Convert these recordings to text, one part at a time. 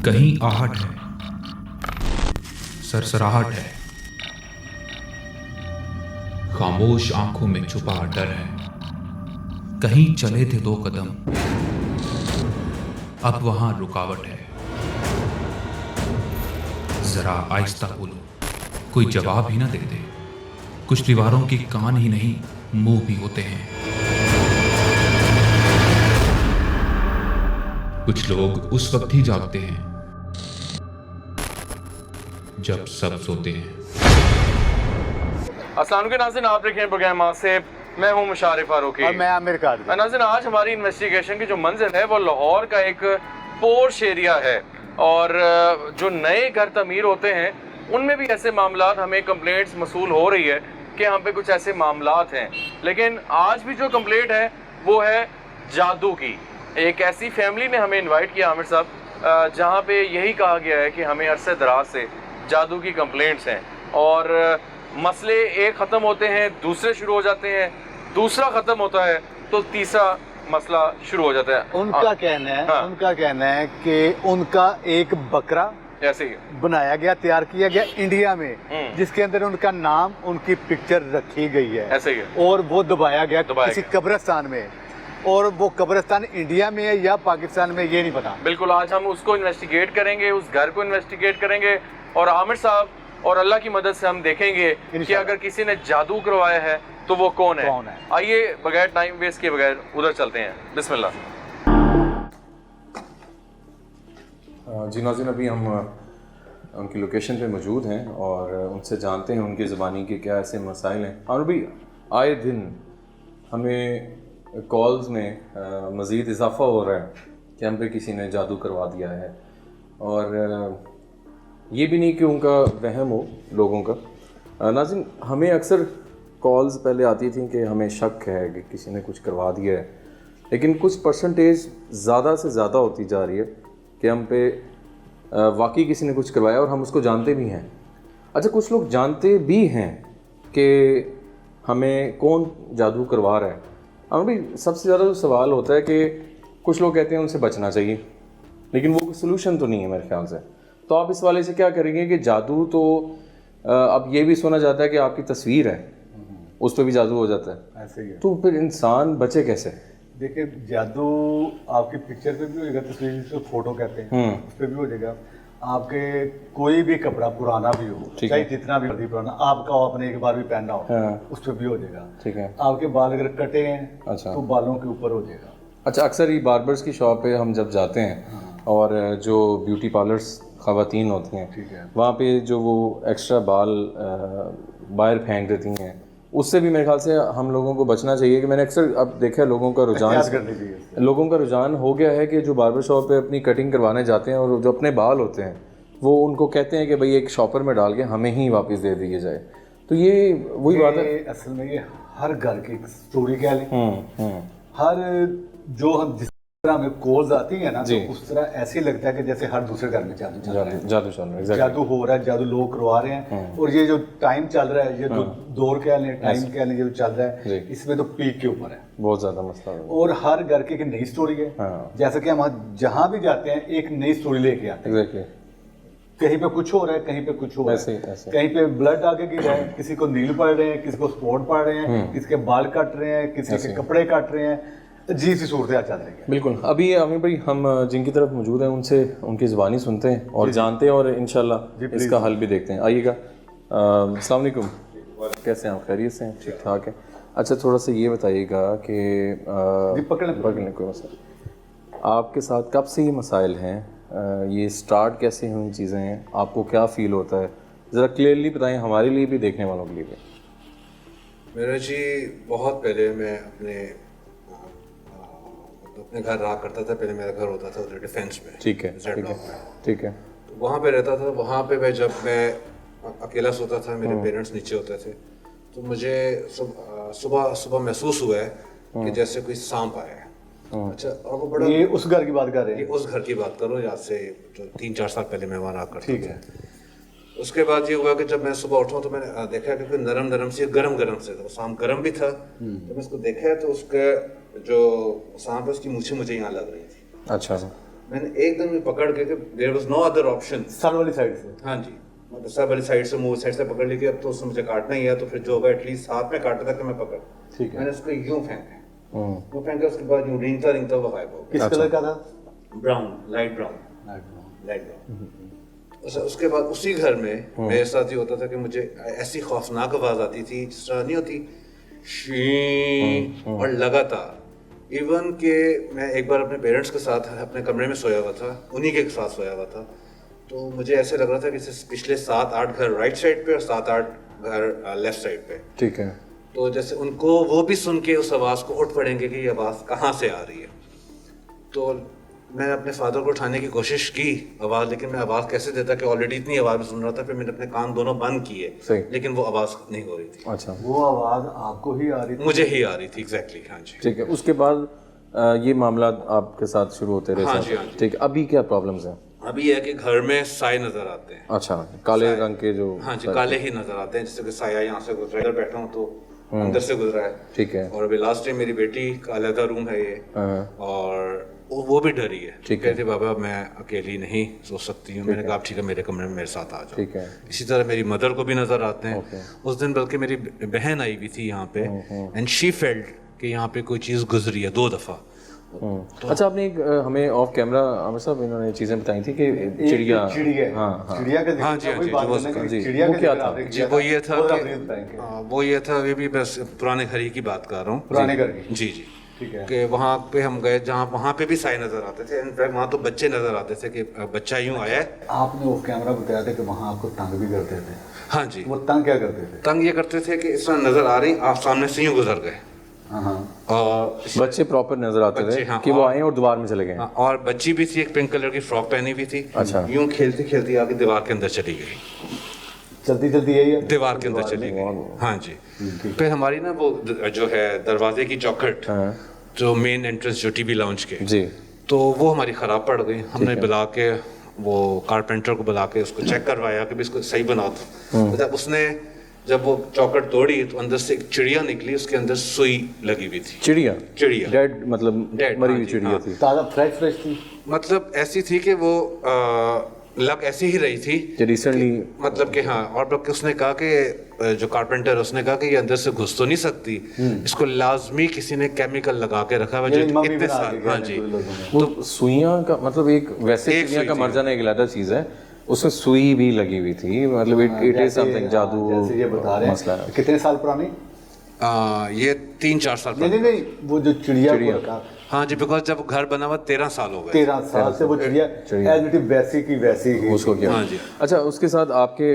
कहीं आहट है, सरसराहट है, खामोश आंखों में छुपा डर है। कहीं चले थे 2 कदम, अब वहां रुकावट है। जरा आहिस्ता बोलो, कोई जवाब ही ना दे दे। कुछ दीवारों के कान ही नहीं, मुंह भी होते हैं। कुछ लोग उस वक्त ही जागते हैं जब सब सोते हैं। अस्सलाम के नाज़रीन, आप देख रहे हैं प्रोग्राम आज से। मैं हूं मुशारिफ फारूकी और मैं आमिर कादरी। नाज़रीन, आज हमारी इन्वेस्टिगेशन की जो मंजिल है वो लाहौर का एक पोर्श एरिया है और जो नए घर तमीर होते हैं उनमें भी ऐसे मामलात हमें कंप्लेंट्स मसूल हो रही है कि यहाँ पे कुछ ऐसे मामलात हैं। लेकिन आज भी जो कंप्लेंट है वो है जादू की। एक ऐसी फैमिली ने हमें इनवाइट किया आमिर साहब, जहाँ पे यही कहा गया है कि हमें अरसे दराज से जादू की कंप्लेंट्स हैं और मसले एक ख़त्म होते हैं दूसरे शुरू हो जाते हैं, दूसरा ख़त्म होता है तो तीसरा मसला शुरू हो जाता है। उनका कहना है हाँ। उनका कहना है कि उनका एक बकरा ऐसे ही बनाया गया, तैयार किया गया इंडिया में, जिसके अंदर उनका नाम, उनकी पिक्चर रखी गई है, ऐसे ही है। और वो दबाया गया दबाया किसी गया। कब्रिस्तान में। और वो कब्रिस्तान इंडिया में है या पाकिस्तान में, ये नहीं पता। बिल्कुल, आज हम उसको इन्वेस्टिगेट करेंगे, उस घर को इन्वेस्टिगेट करेंगे और आमिर साहब और अल्लाह की मदद से हम देखेंगे कि अगर किसी ने जादू करवाया है तो वो कौन है। आइए बगैर टाइम वेस्ट किए बगैर उधर चलते हैं। बिस्मिल्लाह। जी नाज़रीन, अभी हम उनकी लोकेशन पे मौजूद हैं और उनसे जानते हैं उनकी ज़बानी के क्या ऐसे मसाइल हैं। और अभी आए दिन हमें कॉल्स में मज़ीद इजाफ़ा हो रहा है कि हम पे किसी ने जादू करवा दिया है। और ये भी नहीं कि उनका वहम हो लोगों का। नाज़रीन, हमें अक्सर कॉल्स पहले आती थी कि हमें शक है कि किसी ने कुछ करवा दिया है, लेकिन कुछ परसेंटेज ज़्यादा से ज़्यादा होती जा रही है कि हम पे वाकई किसी ने कुछ करवाया और हम उसको जानते भी हैं। अच्छा, कुछ लोग जानते भी हैं कि हमें कौन जादू करवा रहा है। अब भाई सबसे ज़्यादा जो सवाल होता है कि कुछ लोग कहते हैं उनसे बचना चाहिए, लेकिन वो सोल्यूशन तो नहीं है मेरे ख्याल से। तो आप इस वाले से क्या करेंगे कि जादू तो अब ये भी सुना जाता है कि आपकी तस्वीर है उस पर भी जादू हो जाता है, ऐसे ही है। तो फिर इंसान बचे कैसे? देखिए, जादू आपकी पिक्चर पे भी हो जाएगा, तस्वीर जिसको फोटो कहते हैं उस पर भी हो जाएगा। आपके कोई भी कपड़ा पुराना भी हो, चाहे जितना भी पुराना आपका हो, आपने एक बार भी पहना हो, उस पर भी हो जाएगा। ठीक है। आपके बाल अगर कटे हैं अच्छा, तो बालों के ऊपर हो जाएगा। अच्छा, अक्सर ये बार्बर्स की शॉप पे हम जब जाते हैं और जो ब्यूटी पार्लर्स ख़वातीन होती हैं, ठीक है, वहाँ पे जो वो एक्स्ट्रा बाल बाहर फेंक देती हैं, उससे भी मेरे ख्याल से हम लोगों को बचना चाहिए। कि मैंने अक्सर अब देखा है लोगों का रुझान हो गया है कि जो बार्बर शॉप पे अपनी कटिंग करवाने जाते हैं और जो अपने बाल होते हैं वो उनको कहते हैं कि भाई एक शॉपर में डाल के हमें ही वापस दे दिए जाए। तो ये वही बात है, असल में ये हर घर की एक स्टोरी कह लें। हर जो हम जिस तरह हमें कॉल्स आती है ना, तो उस तरह ऐसे लगता है कि जैसे हर दूसरे घर में जादू चल रहा है, जादू हो रहा है, जादू लोग करवा रहे हैं। और ये जो टाइम चल रहा है, ये जो दौर कह लें, टाइम कह लें, जो चल रहा है, इसमें तो पीक के ऊपर है, बहुत ज्यादा मसला है। और हर घर की एक नई स्टोरी है। जैसे कि हम जहाँ भी जाते हैं एक नई स्टोरी लेके आते हैं। कहीं पे कुछ हो रहा है, कहीं पे कुछ हो रहा है, कहीं पे ब्लड आगे गिर रहा है, किसी को नील पड़ रहे हैं, किसी को स्पॉट पड़ रहे हैं, किसी के बाल कट रहे हैं, किसी के कपड़े काट रहे हैं, अजीब सी सूरत चल रही है। बिल्कुल। अभी आमिर भाई, हम जिनकी तरफ मौजूद हैं उनसे उनकी ज़बानी सुनते हैं और जानते हैं और इंशाल्लाह इसका हल भी देखते हैं। आइएगा। अस्सलाम वालेकुम, कैसे हैं आप? खैरियत से हैं? ठीक ठाक है। अच्छा, थोड़ा सा ये बताइएगा कि पकड़ लें कोई मसला, आपके साथ कब से ये मसाइल हैं, ये स्टार्ट कैसे हुई चीज़ें हैं, आपको क्या फ़ील होता है, ज़रा क्लियरली बताएं हमारे लिए भी, देखने वालों के लिए भी। मेरा जी बहुत पहले मैं अपने घर रहा करता था। पहले मेरा घर होता था उधर डिफेंस में। ठीक है, ठीक है। तो वहाँ पे रहता था। वहाँ पे जब मैं अकेला सोता था, मेरे पेरेंट्स नीचे होते थे, तो मुझे सुबह महसूस हुआ है कि जैसे कोई सांप आया है। अच्छा, और वो बड़ा, ये उस घर की बात कर रहे हैं? ये उस घर की बात करो, आज से 3-4 साल पहले मैं वहाँ रहा करता था। ठीक है। उसके बाद ये हुआ कि जब मैं सुबह उठा तो मैंने देखा कि कोई नरम से गरम से था। वो सांप गरम भी था। जब मैं उसको देखा तो उसका जो सांप है उसकी मूछें मुझे यहाँ लग रही थी। अच्छा। मैंने एकदम ही पकड़ के, there was no other option. Sir वाली साइड से? हाँ जी, मतलब सब वाली साइड से, मुंह साइड से पकड़ ली कि अब तो उसने मुझे काटना ही है, तो फिर जो होगा एटलीस्ट हाथ में काटा था कि मैं पकड़। ठीक है। मैंने उसको यूं फेंका, वो फेंका, उसके बाद यूं रिंगता वो गायब हो गया। किस कलर का था? Brown, light brown. उसके बाद उसी घर में मेरे साथ ये होता था कि मुझे ऐसी खौफनाक आवाज आती थी, जिस तरह नहीं होती शी, और लगातार। इवन के मैं एक बार अपने पेरेंट्स के साथ अपने कमरे में सोया हुआ था, उन्हीं के साथ सोया हुआ था, तो मुझे ऐसे लग रहा था कि पिछले 7-8 घर राइट साइड पे और 7-8 घर लेफ्ट साइड पे। ठीक है। तो जैसे उनको वो भी सुन के उस आवाज़ को उठ पड़ेंगे कि ये आवाज़ कहाँ से आ रही है। तो मैंने अपने फादर को उठाने की कोशिश की आवाज़, लेकिन मैं आवाज़ कैसे देता कि ऑलरेडी इतनी आवाज़ में सुन रहा था। फिर मैंने अपने कान दोनों बंद किए, लेकिन वो आवाज़ नहीं हो रही थी। अच्छा, वो आवाज़ आपको ही आ रही थी? मुझे ही आ रही थी, एग्जैक्टली। हाँ जी। ठीक है। उसके बाद ये मामला आपके साथ शुरू होते रहे? हाँ जी, हाँ जी। ठीक है। अभी क्या प्रॉब्लम्स हैं? अभी यह है कि घर में साए नजर आते हैं। अच्छा, काले रंग के जो? हाँ जी, काले ही नजर आते हैं, जैसे कि साया यहाँ से गुजरा, इधर बैठा हूँ तो अंदर से गुजरा है। ठीक है। और अभी लास्ट टाइम मेरी बेटी का अलग रूम है ये, और वो भी डरी है। कहती बाबा मैं अकेली नहीं सो सकती हूँ। मैंने कहा ठीक है, मेरे कमरे में मेरे साथ आ जाओ। ठीक है। इसी तरह मेरी मदर को भी नजर आते हैं। उस दिन बल्कि मेरी बहन आई हुई थी यहाँ पे, एंड शी फेल्ट कि यहाँ पे कोई चीज़ गुजरी है 2 दफ़ा। अच्छा, आपने एक हमें ऑफ कैमरा आमिर साहब इन्होंने चीजें बताई थी कि चिड़िया। हाँ, चिड़िया का हाँ जी, चिड़िया वो क्या था? जी, वो ये था कि वो ये था, ये भी बस पुराने घर की बात कर रहा हूँ। पुराने घर की? जी जी। ठीक है। कि वहाँ पे हम गए जहाँ वहाँ पे भी साए नजर आते थे। इनफैक्ट वहाँ तो बच्चे नजर आते थे कि बच्चा यूँ आया है। आपने ऑफ कैमरा बताया था कि वहाँ आपको तंग भी करते थे? हाँ जी। वो तंग क्या करते थे? तंग ये करते थे कि इस तरह नजर आ रही, आप सामने से यूँ गुजर गए, और बच्चे प्रॉपर नजर आते थे कि वो आए और दीवार में चले गए। और बच्ची भी थी, एक पिंक कलर की फ्रॉक पहनी हुई थी। अच्छा। यूँ खेलती खेलती आके दीवार के अंदर चली गई, चलती चलती यही है, दीवार के अंदर चली गई। हाँ जी। फिर हमारी ना वो जो है दरवाजे की चौखट, जो मेन एंट्रेंस जो टीवी लाउंज के जी, तो वो हमारी ख़राब पड़ गई। हमने बुला के वो कारपेंटर को बुला के उसको चेक करवाया कि इसको सही बना दो। जब उसने जब वो चौखट तोड़ी तो अंदर से एक चिड़िया निकली, उसके अंदर सुई लगी हुई थी। चिड़िया डेड, मतलब डेड, मरी हाँ हुई जी, चिड़िया हाँ। थी? ताज़ा फ्रेश थी? मतलब ऐसी थी कि वो लग ऐसी ही रही थी रिसेंटली, मतलब कि हाँ। और बल्कि उसने कहा कि जो कारपेंटर, उसने कहा कि ये अंदर से घुस तो नहीं सकती, इसको लाजमी किसी ने केमिकल लगा के रखा हुआ, जो इतने साल। हाँ जी। तो सुइयां का मतलब एक वैसे चिड़िया का मर जाना एक अलग चीज है, उसमें सुई भी लगी हुई थी, मतलब इट इज समथिंग जादू जैसे ये बता रहे मसला हैं। कितने साल पुरानी? ये 3-4 साल नहीं, वो जो चिड़िया को रखा। हाँ जी, बिकॉज जब घर बना हुआ 13 साल हो गए। 13 साल से वो चिड़िया एज इट इज वैसी की वैसी ही उसको क्या? हाँ जी। अच्छा, उसके साथ आपके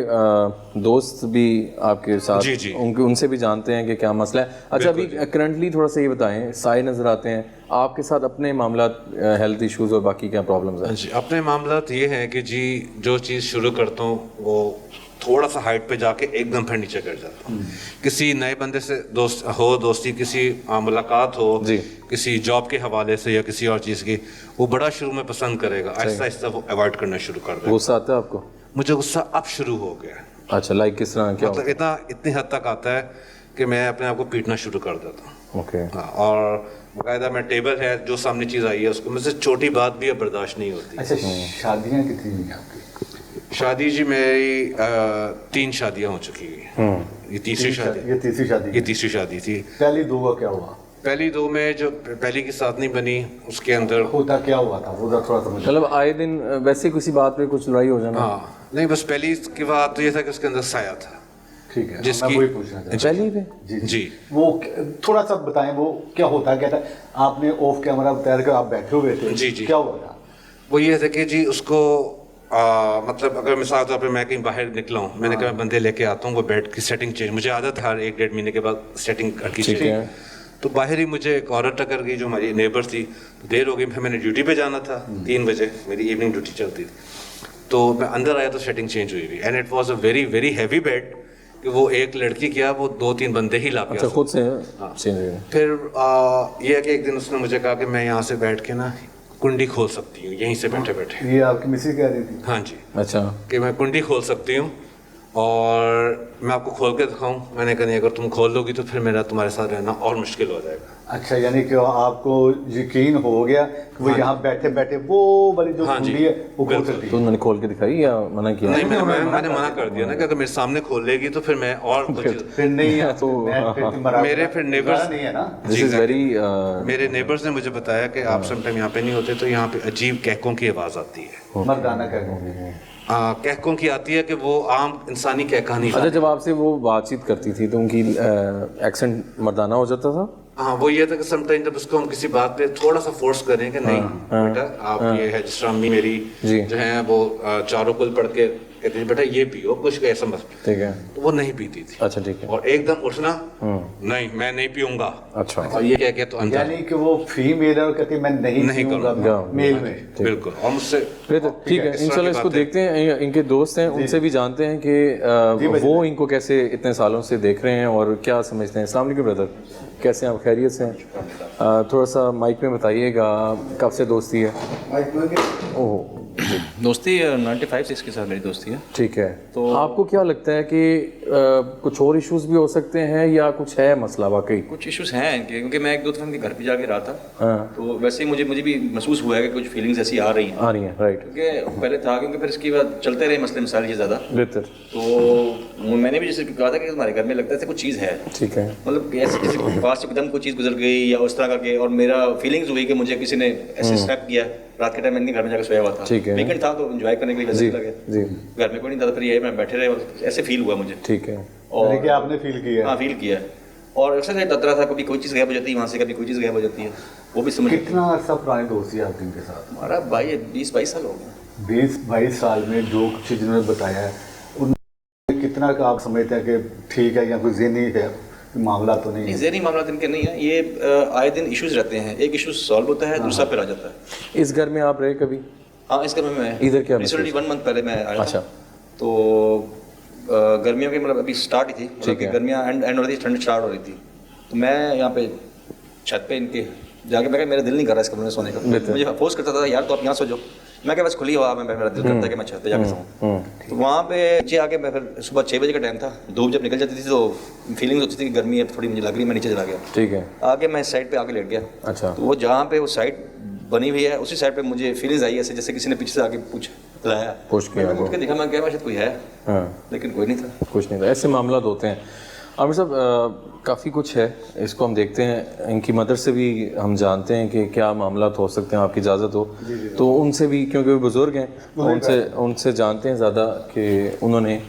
दोस्त भी आपके साथ? जी जी। उनसे भी जानते हैं कि क्या मसला है? अच्छा, अभी करंटली थोड़ा सा ये बताएं, साए नजर आते हैं आपके साथ, अपने मामला हेल्थ इश्यूज और बाकी क्या प्रॉब्लम्स हैं? जी, अपने मामला ये हैं कि जी जो चीज़ शुरू करता हूँ वो थोड़ा सा हाइट पे जाके एकदम फिर नीचे गिर जाता हूँ। किसी नए बंदे से दोस्ती, किसी मुलाकात हो, किसी जॉब के हवाले से या किसी और चीज़ की, वो बड़ा शुरू में पसंद करेगा, आहिस्ता आहिस्ता वो अवॉइड करना शुरू कर देगा। गुस्सा आता है आपको? मुझे गुस्सा अब शुरू हो गया। अच्छा, लाइक किस तरह? क्या मतलब इतनी हद तक आता है कि मैं अपने आप को पीटना शुरू कर देता हूँ। ओके। और बाकायदा मैं टेबल है, जो सामने चीज़ आई है उसको मुझसे छोटी बात भी अब बर्दाश्त नहीं होती। अच्छा, शादियाँ कितनी हुई आपकी? शादी जी मेरी 3 शादियां हो चुकी हैं। ये तीसरी शादी ये तीसरी शादी थी। पहली 2 का क्या हुआ? पहली 2 में जो पहली की साथ नहीं बनी, उसके अंदर होता क्या हुआ था वो थोड़ा समझ। मतलब आए दिन वैसे किसी बात पे कुछ लड़ाई हो जाना? हाँ, नहीं, बस पहली की बात तो ये था कि उसके अंदर साया था। ठीक है, जिसकी मैं वही पूछना चाहता पहली पे? जी। वो थोड़ा सा बताएं, वो क्या होता क्या था? आपने ऑफ कैमरा बताया कि आप बैठे हुए थे। जी जी। क्या हुआ था? वो ये था कि जी उसको मतलब अगर मिसाल तौर पे मैं कहीं बाहर निकला हूँ, मैंने कहा मैं बंदे लेके आता हूँ, वो बेड की सेटिंग चेंज, मुझे आदत है हर 1-1.5 महीने के बाद सेटिंग करके चेंज। तो बाहर ही मुझे एक औरत टक्कर गई जो हमारी नेबर थी। देर हो गई, फिर मैंने ड्यूटी पे जाना था, 3 बजे मेरी इवनिंग ड्यूटी चलती थी। तो मैं अंदर आया तो सेटिंग चेंज हुई हुई, and it was a very very heavy bed कि वो एक लड़की क्या, वो 2-3 बंदे ही ला के। अच्छा, खुद से चेंज हुई? फिर ये है कि एक दिन उसने मुझे कहा कि मैं यहाँ से बैठ के ना कुंडी खोल सकती हूँ, यहीं से बैठे बैठे। ये आपकी मिसेज कह रही थी? हाँ जी। अच्छा, कि मैं कुंडी खोल सकती हूँ और मैं आपको खोल के दिखाऊं। मैंने कहा नहीं, अगर तुम खोल दोगी तो फिर मेरा तुम्हारे साथ रहना और मुश्किल हो जाएगा। अच्छा, यानी कि आपको यकीन हो गया कि वो यहाँ बैठे बैठे वो वाली जो कुंडी है वो खोल सकती तो है? उन्होंने खोल के दिखाई या मना किया? नहीं, मैंने मना कर दिया ना कि अगर मेरे सामने खोलेगी तो फिर मैं और कुछ फिर नहीं है तो मेरे फिर neighbors- नहीं है ना। दिस इज वेरी मेरे नेबर्स ने मुझे बताया कि आप समटाइम यहाँ पे नहीं होते तो यहाँ पे अजीब कहकों की आवाज़ आती है। मर्दाना कहते कहकों की आती है कि वो आम इंसानी कहका नहीं। अच्छा, जब आपसे वो बातचीत करती थी तो उनकी एक्सेंट मर्दाना हो जाता था? हाँ, वो ये था कि समटाइम जब उसको हम किसी बात पे थोड़ा सा फोर्स करें कि नहीं बेटा आप ये है, जिस तरह अम्मी मेरी जो है वो चारों कुल पढ़ के कहती थी बेटा ये पियो कुछ ऐसा मत, ठीक है, तो वो नहीं पीती थी। अच्छा ठीक है। और एकदम उठना नहीं मैं नहीं पीऊंगा, अच्छा, और ये कह के तो अंदर यानी कि वो फीमेल है और कहती है मैं नहीं करूँगा मेल में। बिल्कुल। और मुझसे ठीक है, इंशाल्लाह इसको देखते हैं। इनके दोस्त हैं, उनसे भी जानते हैं कि वो इनको कैसे इतने सालों से देख रहे हैं और क्या समझते हैं। अस्सलाम वालेकुम ब्रदर, कैसे हैं आप? खैरियत से हैं? थोड़ा सा माइक में बताइएगा, कब से दोस्ती है? ओह दोस्ती 95 से इसके साथ मेरी दोस्ती है। ठीक है, तो आपको क्या लगता है कि कुछ और इश्यूज भी हो सकते हैं या कुछ है मसला वाकई? कुछ इश्यूज हैं इनके, क्योंकि मैं एक दो दफा इनके घर पे जाके रहा था। हाँ, तो वैसे ही मुझे भी महसूस हुआ है कि कुछ फीलिंग्स ऐसी आ रही हैं। आ रही हैं, राइट, क्योंकि पहले था, क्योंकि फिर इसके बाद चलते रहे मसले मसाइल ये ज़्यादा। बेहतर, तो मैंने भी जैसे कहा था कि हमारे घर में लगता है कुछ चीज़ है, ठीक है, मतलब ऐसे किसी के पास एकदम कोई चीज़ गुजर गई या उस तरह का के, और मेरा फीलिंग्स हुई कि मुझे किसी ने ऐसे स्नैप किया। रात के टाइम मैं इनके घर में जाकर सोया हुआ था, ठीक है, वीकेंड था तो एंजॉय करने के लिए वैसे लगे, जी, घर में कोई नहीं था, तो फिर ये मैं बैठे रहे, ऐसे फील हुआ मुझे। ठीक है, और कि आपने फील किया? हाँ, फील किया। और अक्सर ये डरता था, कभी कोई चीज़ गायब हो जाती है वहाँ से, कभी कोई चीज़ गायब हो जाती है, वो भी समझ। कितना अर्सा पुरानी दोस्ती है आपकी इनके साथ? हमारा भाई 20-22 साल हो गए। 20-22 साल में जो कुछ जिन्होंने बताया है उनमें कितना का आप समझते हैं कि ठीक है या कोई ज़हनी है मामला तो नहीं है? ज़हनी मामला इनके नहीं है, ये आए दिन इश्यूज रहते हैं, एक इशू सॉल्व होता है, दूसरा फिर आ जाता है। इस घर में आप रहे कभी? हाँ, इस घर में मैं इधर क्या रिसेंटली 1 मंथ पहले मैं आया अच्छा, था। तो गर्मियों की मतलब अभी स्टार्ट ही थी, क्योंकि गर्मियाँ एंड हो रही थी, ठंड स्टार्ट हो रही थी। तो मैं यहाँ पे छत पे इनके जाके, मैं मेरा दिल नहीं कर रहा इस कमरे में सोने का, मुझे फोर्स करता था यार तो आप यहाँ सो जाओ। मैं क्या बस खुली हवा में, मेरा दिल करता है कि मैं छत पे जाके सोऊं। तो वहाँ पे नीचे आके मैं फिर सुबह 6 बजे का टाइम था, धूप जब निकल जाती थी तो फीलिंग्स होती थी कि गर्मी है थोड़ी मुझे लग रही, मैं नीचे चला गया। ठीक है, आगे मैं साइड पे आके लेट गया। अच्छा, तो वो जहाँ पे वो साइड बनी हुई है उसी साइड पे मुझे फीलिंग्स आई ऐसे जैसे किसी ने पीछे से आके लाया, पुश किया, मैंने उठ के देखा, मैं क्या शायद कोई है, लेकिन कोई नहीं था, कुछ नहीं था। ऐसे मामला होते हैं। आमिर साहब, काफ़ी कुछ है, इसको हम देखते हैं। इनकी मदर से भी हम जानते हैं कि क्या मामला हो सकते हैं, आपकी इजाज़त हो तो उनसे भी, क्योंकि वो बुज़ुर्ग हैं, उनसे जानते हैं ज़्यादा कि उन्होंने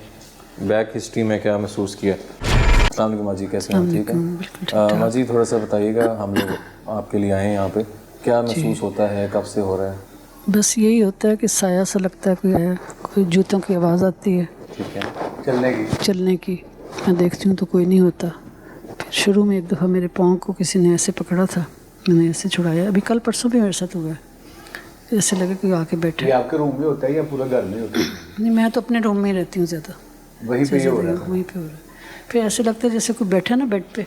बैक हिस्ट्री में क्या महसूस किया। अस्सलाम वालेकुम माजी, कैसे हैं? ठीक है माजी, थोड़ा सा बताइएगा, हम लोग आपके लिए आए हैं यहाँ पे, क्या महसूस होता है, कब से हो रहा है? बस यही होता है कि साया सा लगता है कोई है, कोई जूतों की आवाज़ आती है, ठीक है, चलने की। मैं देखती हूँ तो कोई नहीं होता। फिर शुरू में एक दफ़ा मेरे पाँव को किसी ने ऐसे पकड़ा था, मैंने ऐसे छुड़ाया। अभी कल परसों भी मेरे साथ हुआ है, ऐसे लगे कोई आके बैठे। ये आपके रूम में होता है या पूरा घर में होता है? नहीं, मैं तो अपने रूम में ही रहती हूँ ज़्यादा, वहीं पे हो रहा है? वहीं पे हो रहा है। फिर ऐसे लगता है जैसे कोई बैठा ना बेड पे,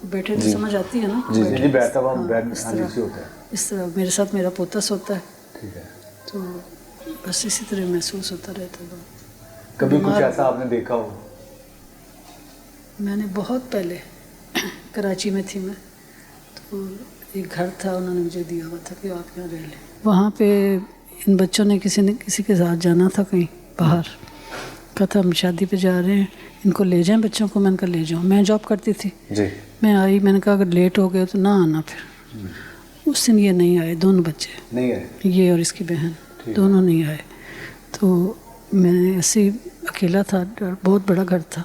बैठे तो समझ आती है ना, जी, बैठा हुआ बेड में नीचे होता है। इस तरह मेरे साथ मेरा पोता सोता है, ठीक है, तो बस इसी तरह महसूस होता रहता है। कभी कुछ ऐसा आपने देखा हो? मैंने बहुत पहले कराची में थी मैं, तो एक घर था, उन्होंने मुझे दिया हुआ था कि आप यहाँ रह लें। वहाँ पे इन बच्चों ने किसी के साथ जाना था कहीं बाहर, कहा था हम शादी पे जा रहे हैं, इनको ले जाएं बच्चों को। मैंने कहा ले जाओ, मैं जॉब करती थी जी, मैं आई, मैंने कहा अगर लेट हो गए तो ना आना। फिर उस दिन ये नहीं आए, दोनों बच्चे नहीं है, ये और इसकी बहन दोनों नहीं आए। तो मैं ऐसे ही अकेला था, बहुत बड़ा घर था,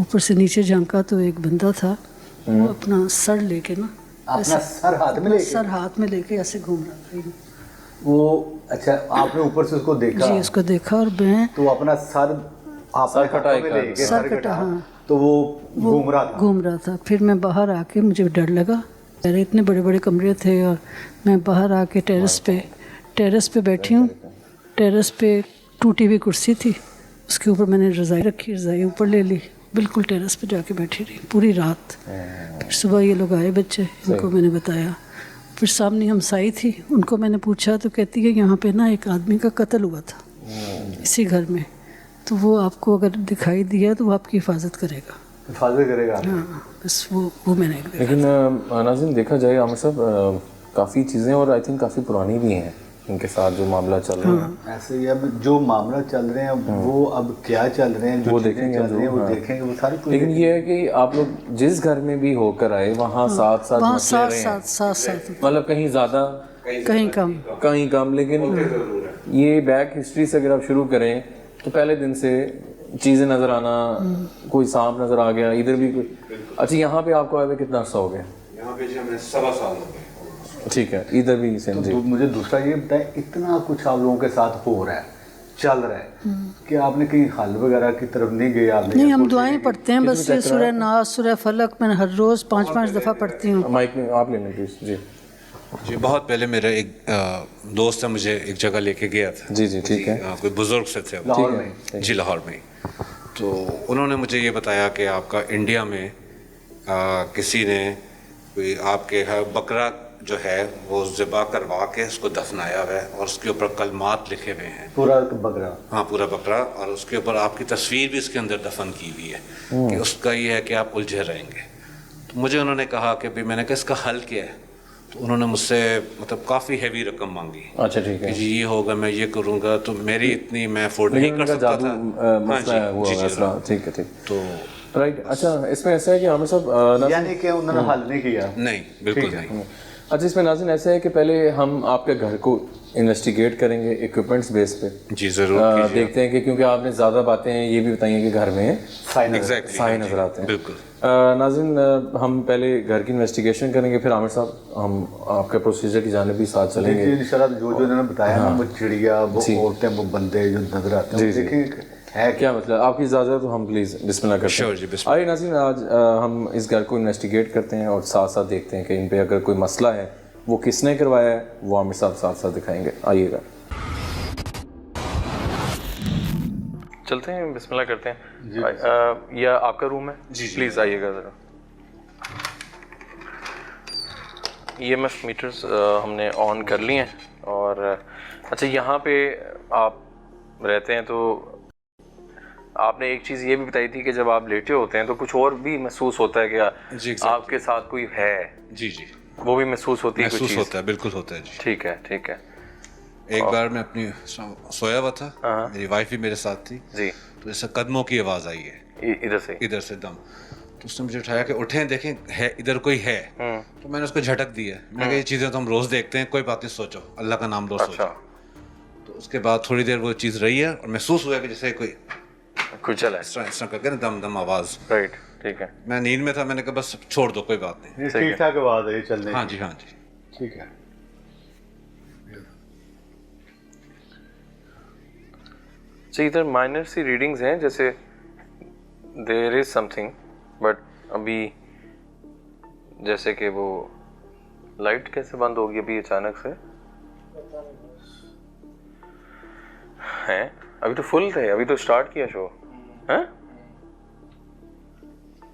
ऊपर से नीचे झांका तो एक बंदा था, वो अपना सर लेके ना, अपना सर हाथ में लेके ऐसे घूम रहा था वो। अच्छा, आपने ऊपर से उसको देखा? जी, उसको देखा, और मैं तो अपना सर कटा, हाँ, तो वो घूम रहा था। फिर मैं बाहर आके, मुझे डर लगा, मेरे इतने बड़े बड़े कमरे थे, और मैं बाहर आके टेरेस पे बैठी हूँ। टेरेस पे टूटी हुई कुर्सी थी, उसके ऊपर मैंने रज़ाई रखी, रज़ाई ऊपर ले ली, बिल्कुल टेरेस पे जाके बैठी रही पूरी रात। फिर सुबह ये लोग आए बच्चे, इनको मैंने बताया। फिर सामने हमसाई थी, उनको मैंने पूछा तो कहती है यहाँ पे ना एक आदमी का कत्ल हुआ था इसी घर में, तो वो आपको अगर दिखाई दिया तो वो आपकी हिफाजत करेगा। हिफाजत करेगा। हाँ, बस वो मैंने देखा। लेकिन नाज़रीन देखा जाए आमिर साहब काफ़ी चीज़ें और आई थिंक काफ़ी पुरानी भी हैं इनके साथ जो मामला चल रहा है। ऐसे ही अब जो मामला चल रहे हैं वो अब क्या चल रहे हैं, जो वो चीज़ें देखेंगे चल रही हैं वो हाँ। देखेंगे, वो सारी पूरी लेकिन ये है कि आप लोग जिस घर में भी होकर आए वहाँ साथ साथ वहाँ मसले साथ रहे हैं। साथ मतलब कहीं ज़्यादा कहीं कम। लेकिन ये बैक हिस्ट्री से अगर आप शुरू करें तो पहले दिन से चीज़ें नज़र आना, कोई सांप नज़र आ गया, इधर भी कोई। अच्छा यहाँ पे आपको आए हुए कितना अर्सा हो गया? यहाँ पे जी हमें 7 साल हो गए। ठीक है, इधर भी सेम जी। तो मुझे दूसरा ये बताएं, इतना कुछ आप लोगों के साथ हो रहा है, चल रहा है, कि आपने कहीं हल वगैरह की तरफ नहीं गए? आपने नहीं, हम दुआएं पढ़ते हैं बस। ये सूरह नास, सूरह फलक मैं हर रोज़ 5-5 दफ़ा पढ़ती हूँ। माइक में आप ले लें प्लीज। जी जी बहुत पहले मेरा एक दोस्त है, मुझे एक जगह लेके गया था। जी ठीक है। कोई बुजुर्ग से थे वो। लाहौर में? जी लाहौर में। तो उन्होंने मुझे ये बताया कि आपका इंडिया में किसी ने कोई आपके बकरा जो है वो ज़िबा करवा के उसको दफनाया हुआ है और उसके ऊपर कलमात लिखे हुए हैं। पूरा बकरा? हाँ पूरा बकरा, और उसके ऊपर आपकी तस्वीर भी उसके अंदर दफन की हुई है कि उसका ये है कि आप उलझे रहेंगे। तो मुझे उन्होंने कहा कि भाई, मैंने कहा इसका हल क्या है? तो उन्होंने मुझसे मतलब काफ़ी हैवी रकम मांगी। अच्छा ठीक है। कि जी ये होगा, मैं ये करूँगा, तो मेरी इतनी मैं अफोर्ड नहीं कर सकता था। हाँ जी, ठीक है ठीक। तो राइट। अच्छा इसमें ऐसा है कि आमिर साहब यानी कि उन्होंने हल नहीं किया? नहीं, बिल्कुल नहीं। अच्छा इसमें नाज़रीन ऐसा है कि पहले हम आपके घर को इन्वेस्टिगेट करेंगे इक्विपमेंट्स बेस पे। जी ज़रूर देखते हैं कि क्योंकि आपने ज़्यादा बातें ये भी बताई हैं कि घर में साइन नजर आते हैं। बिल्कुल। नाज़रीन हम पहले घर की इन्वेस्टिगेशन करेंगे, फिर आमिर साहब हम आपके प्रोसीजर की जानिब भी साथ चलेंगे। इंशाल्लाह जो इन्होंने बताया ना, वो चिड़िया, वो औरतें, वो बंदे जो नजर आते हैं, देखिए है क्या मतलब। आपकी इजाज़त तो हम प्लीज़ बिस्मिल्लाह करते हैं। श्योर जी, बिस्मिल्लाह। आइए नाज़रीन आज हम इस घर को इन्वेस्टिगेट करते हैं और साथ साथ देखते हैं कि इन पे अगर कोई मसला है वो किसने करवाया है, वो आमिर साहब साथ साथ दिखाएंगे। आइएगा चलते हैं, बिस्मिल्लाह करते हैं। यह आपका रूम है? जी प्लीज़ आइएगा ज़रा। EMF मीटर्स हमने ऑन कर लिए हैं और अच्छा यहाँ पे आप रहते हैं तो आपने एक चीज़ ये भी बताई थी कि जब आप लेटे होते हैं तो कुछ और भी महसूस होता है कि जी आपके साथ कोई है। जी वो भी महसूस होती है? महसूस होता है, बिल्कुल होता है जी। ठीक है ठीक है। एक बार मैं अपनी सोया हुआ था, मेरी वाइफ भी मेरे साथ थी जी। तो ऐसा कदमों की आवाज़ आई है इधर से दम। तो उसने मुझे उठाया कि उठें देखें है इधर कोई है। तो मैंने उसको झटक दी है। मैंने कहा ये चीज़ें तो हम रोज़ देखते हैं, कोई बात नहीं, सोचो अल्लाह का नाम लो। अच्छा। तो उसके बाद थोड़ी देर वो चीज़ रही है और महसूस हुआ कि जैसे कोई कुछ चला है इस तरह करके ना दम दम आवाज़। राइट ठीक है। मैं नींद में था, मैंने कहा बस छोड़ दो, कोई बात नहीं। ठीक ठाक आवाज है चलने? हाँ जी हाँ जी ठीक है। तो इधर माइनर सी रीडिंग्स हैं, जैसे देयर इज समथिंग, बट अभी जैसे कि वो लाइट कैसे बंद होगी अभी अचानक से? हैं अभी तो फुल थे, अभी तो स्टार्ट किया शो। हैं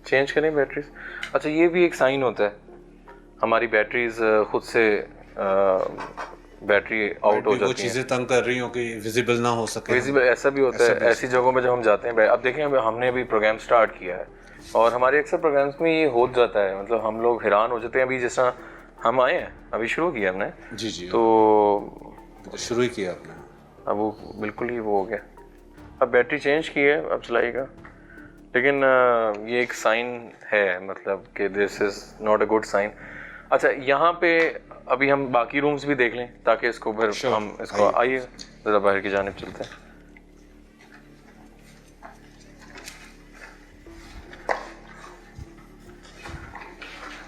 चेंज करें बैटरीज? अच्छा ये भी एक साइन होता है, हमारी बैटरीज खुद से बैटरी आउट हो जाती है। वो चीज़ें तंग कर रही हो कि विजिबल ना हो सके। विजिबल ऐसा भी होता है ऐसी जगहों में जब हम जाते हैं। अब देखें, हमने अभी प्रोग्राम स्टार्ट किया है और हमारे अक्सर प्रोग्राम्स में ये हो जाता है, मतलब हम लोग हैरान हो जाते हैं। अभी जिस तरह हम आए हैं, अभी शुरू किया हमने। जी तो शुरू ही किया आपने। अब वो बिल्कुल ही वो हो गया। अब बैटरी चेंज की है, अब चलाइएगा। लेकिन ये एक साइन है, मतलब कि this is not a good sign. अच्छा यहाँ पे अभी हम बाकी रूम्स भी देख लें ताकि इसको फिर हम इसको आइए ज़रा बाहर की जानिब चलते हैं।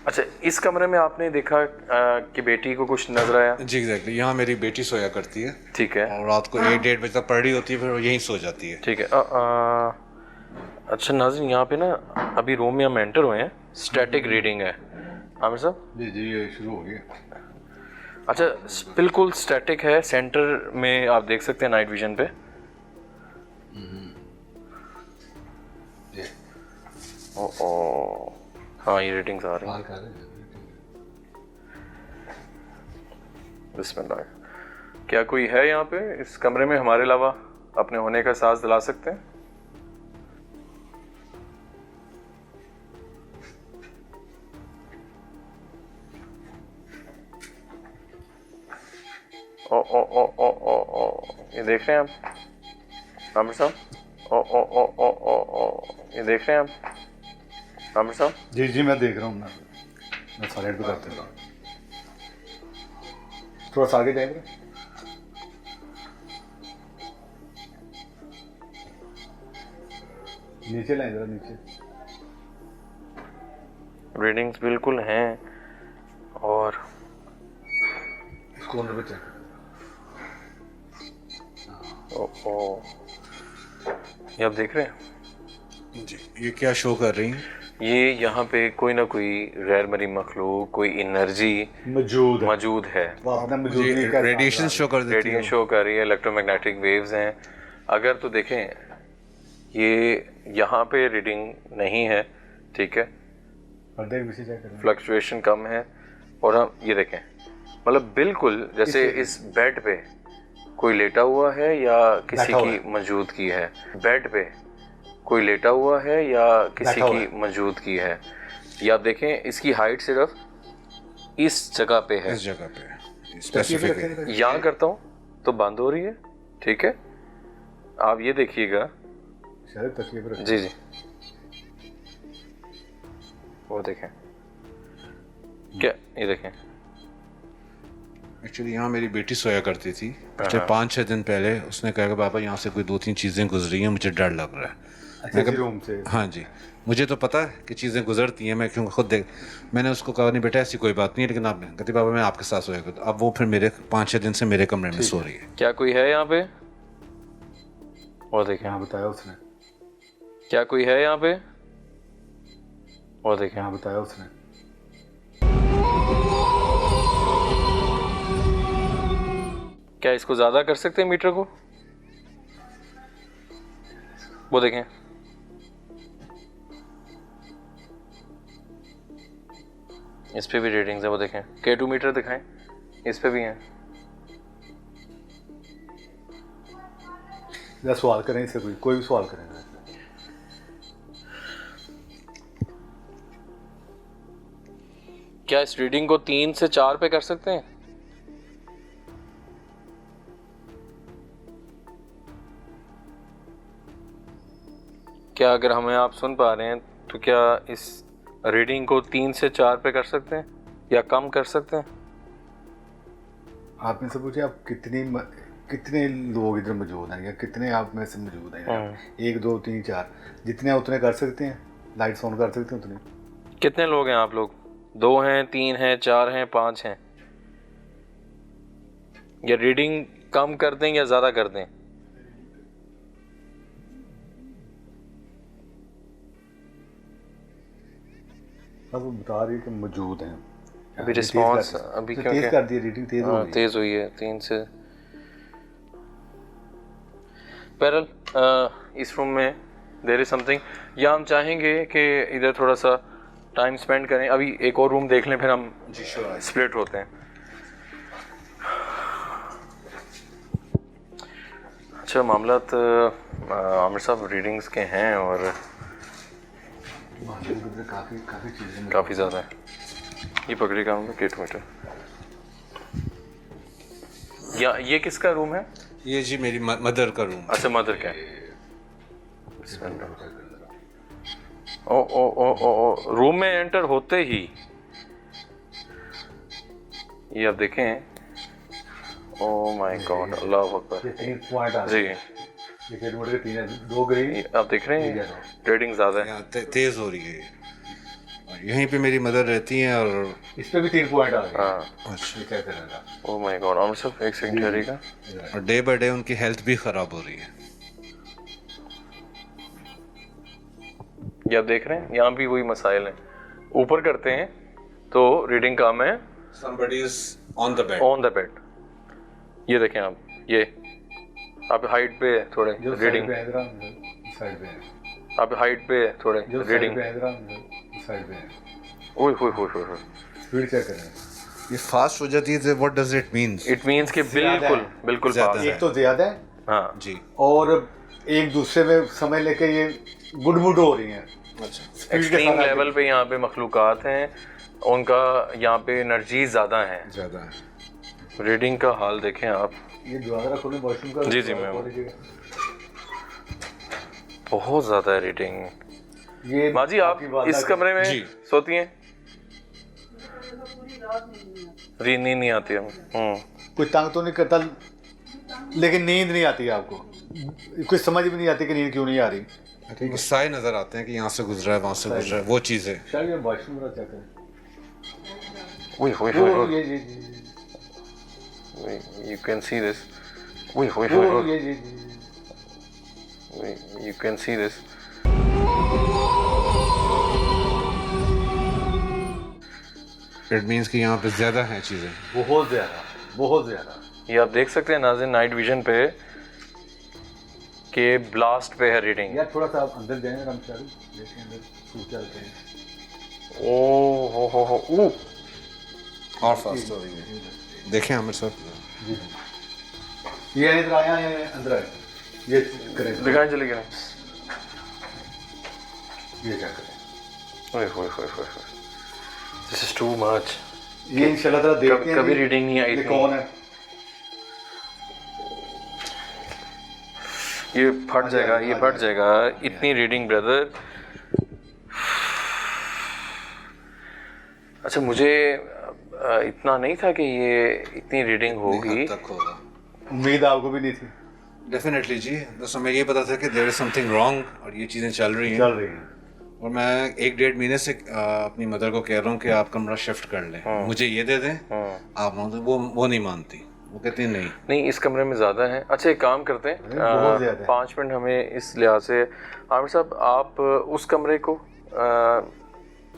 अच्छा इस कमरे में आपने देखा कि बेटी को कुछ नजर आया? जी एग्जैक्टली, यहाँ मेरी बेटी सोया करती है। ठीक है। और रात को 1-1:30 बजे तक पढ़ रही होती है, फिर वो यहीं सो जाती है। ठीक है। अच्छा नाज़रीन, यहाँ पे ना अभी रूम में हम एंटर हुए हैं, स्टैटिक रीडिंग है। आमिर साहब? जी ये शुरू हो गया। अच्छा बिल्कुल स्टैटिक है, सेंटर में आप देख सकते हैं नाइट विजन पे। ओ हाँ ये रेटिंग्स आ रही हैं। बिस्मिल्लाह। क्या कोई है यहाँ पे इस कमरे में हमारे अलावा अपने होने का एहसास दिला सकते हैं? ओ ओ ओ ओ ओ ओ, ये देख रहे हैं आप आमिर साहब? ओ ओ ओ ओ ओ ओ, ये देख रहे हैं आप आमिर साहब? जी जी मैं देख रहा हूँ, मैं साइड पे करते हूँ, थोड़ा सा आगे जाएंगे। नीचे लाएं जरा, नीचे। रीडिंग्स बिल्कुल हैं और इस कॉर्नर पे चेक। ओ ओ, ये आप देख रहे हैं? जी, ये क्या शो कर रही हैं? ये यहाँ पे कोई ना कोई गैर मरी मखलूक, कोई एनर्जी मौजूद है। रेडिएशन शो कर देती रेडिएशन शो कर रही है, इलेक्ट्रोमैग्नेटिक वेव्स हैं। अगर तो देखें ये यहाँ पे रीडिंग नहीं है, ठीक है, फ्लक्चुएशन कम है, और हम ये देखें मतलब बिल्कुल जैसे इस बेड पे कोई लेटा हुआ है या किसी की मौजूदगी है, बेड पे कोई लेटा हुआ है या किसी की मौजूदगी है। या आप देखें इसकी हाइट सिर्फ इस जगह पे है, इस जगह पे स्पेसिफिक। यहाँ करता हूँ तो बंद हो रही है, ठीक है, आप ये देखिएगा। जी जी, वो देखें क्या, ये देखें। एक्चुअली यहाँ मेरी बेटी सोया करती थी पिछले 5-6 दिन पहले। उसने कहा कि पापा यहाँ से कोई 2-3 चीज़ें गुजरी हैं, मुझे डर लग रहा है। रूम से? हाँ जी, मुझे तो पता है कि चीज़ें गुजरती हैं, मैं क्यों खुद देख। मैंने उसको कहा नहीं बेटा ऐसी कोई बात नहीं है, लेकिन आप कहती पापा मैं आपके साथ सोया करता। अब वो फिर मेरे 5-6 दिन से मेरे कमरे में सो रही है। क्या कोई है यहाँ पे? वो देखें, यहाँ बताया उसने। क्या कोई है यहाँ पे? वो देखें, यहाँ बताया उसने। क्या इसको ज़्यादा कर सकते हैं मीटर को? वो देखें, इस पे भी रीडिंग्स है, वो देखें। K2 मीटर दिखाएं, इस पे भी हैं। या सवाल करें इससे, कोई भी सवाल करें। क्या इस रीडिंग को 3 से 4 पे कर सकते हैं? क्या अगर हमें आप सुन पा रहे हैं तो क्या इस रीडिंग को 3 से 4 पे कर सकते हैं या कम कर सकते हैं? आपने से पूछे आप कितने लोग इधर मौजूद हैं या कितने आप में से मौजूद हैं? 1 2 3 4 जितने उतने कर सकते हैं, लाइट्स ऑन कर सकते हैं उतने। कितने लोग हैं आप लोग? 2 हैं, 3 हैं, 4 हैं, 5 हैं? या रीडिंग कम कर दें या ज़्यादा कर दें? अब वो बता रही है कि मौजूद हैं। अभी रिस्पॉन्स अभी क्यों तेज कर दी, रीडिंग तेज हो गई। तेज हुई है 3 से। पैरल इस रूम में देयर इज समथिंग, या हम चाहेंगे कि इधर थोड़ा सा टाइम स्पेंड करें, अभी एक और रूम देख लें, फिर हम स्प्लिट होते हैं। अच्छा मामला आमिर साहब रीडिंग्स के हैं और काफ़ी ज़्यादा है। ये पकड़ी का K2 मीटर। या ये किसका रूम है? ये जी मेरी मदर का रूम। अच्छा मदर का। ओ ओ ओ ओ ओ, रूम में एंटर होते ही ये आप देखें, ओ माय गॉड, अल्लाह अकबर। जी आप देख रहे हैं रेडिंग ज़्यादा है, तेज हो रही है। यहीं पे मेरी मदर रहती हैं और इस पे भी 3 पॉइंट आ गए। हाँ अच्छा क्या करेगा? ओ माय गॉड, आमिर साहब एक सेकंड ठहरिएगा। और डे बाय डे उनकी हेल्थ भी ख़राब हो रही है। ये आप देख रहे हैं यहाँ भी वही मसाइल हैं। ऊपर करते हैं तो रीडिंग कम है, somebody is on the bed। On the bed. ये देखें आप, ये आप हाइट पे है थोड़े रीडिंग, साइड पे है। आप हाइट पे है थोड़े रीडिंग, साइड पे है। ओए होए होए होए, स्पीड चेक करें। ये फास्ट हो जाती है, what does it means? It means कि बिल्कुल बिल्कुल ज़्यादा फास्ट एक तो ज्यादा है, हाँ जी। और एक दूसरे में समझ लेके ये गुड हो रही हैं। अच्छा, एक्सट्रीम लेवल पे यहाँ पे मखलूकात हैं, उनका यहाँ पे एनर्जी ज़्यादा है। ज़्यादा है। रीडिंग का हाल देखें आप। ये दरवाजा खोलें वॉशरूम का। जी, मैं बहुत ज़्यादा है रीडिंग। ये माँ जी आप इस कमरे में सोती हैं? नींद नहीं आती है। कोई तंग तो नहीं करता, लेकिन नींद नहीं आती है आपको? कुछ समझ भी नहीं आती कि नींद क्यों नहीं आ रही? ठीक है, साए नजर आते हैं कि यहाँ से गुजरा है, वहाँ से गुजरा है, वो चीज़ है। शायद ये वॉशरूम का चेक करें। You can see this. You can see this. It means कि यहाँ पे ज़्यादा हैं चीज़ें, बहुत ज़्यादा। ये आप देख सकते हैं नाज़रीन नाइट विजन पे के ब्लास्ट पे है रीडिंग। यार थोड़ा सा आप अंदर जाएं रामचारी, देखिए अंदर सूख चलते हैं। ओ हो और फास्ट हो रही है। देखें आमिर साहब, ये इधर आया है, अंदर आए, ये करें, दिखाएं चले गए। ये क्या करें? This is too much. ये इंशाल्लाह ताला देखते हैं। कभी रीडिंग नहीं आई। ये कौन है? ये फट जाएगा, इतनी रीडिंग ब्रदर। अच्छा मुझे इतना नहीं था कि ये इतनी रीडिंग होगी। तक होगा, उम्मीद आपको भी नहीं थी? डेफिनेटली जी, बस हमें ये पता था कि देयर इज समथिंग रॉन्ग और ये चीज़ें चल रही हैं। और मैं 1-1.5 महीने से अपनी मदर को कह रहा हूँ कि आप कमरा शिफ्ट कर लें, मुझे ये दे दें, आप मानते, वो नहीं मानती, वो कहती नहीं इस कमरे में ज़्यादा है। अच्छा एक काम करते हैं, 5 मिनट हमें इस लिहाज से। आमिर साहब आप उस कमरे को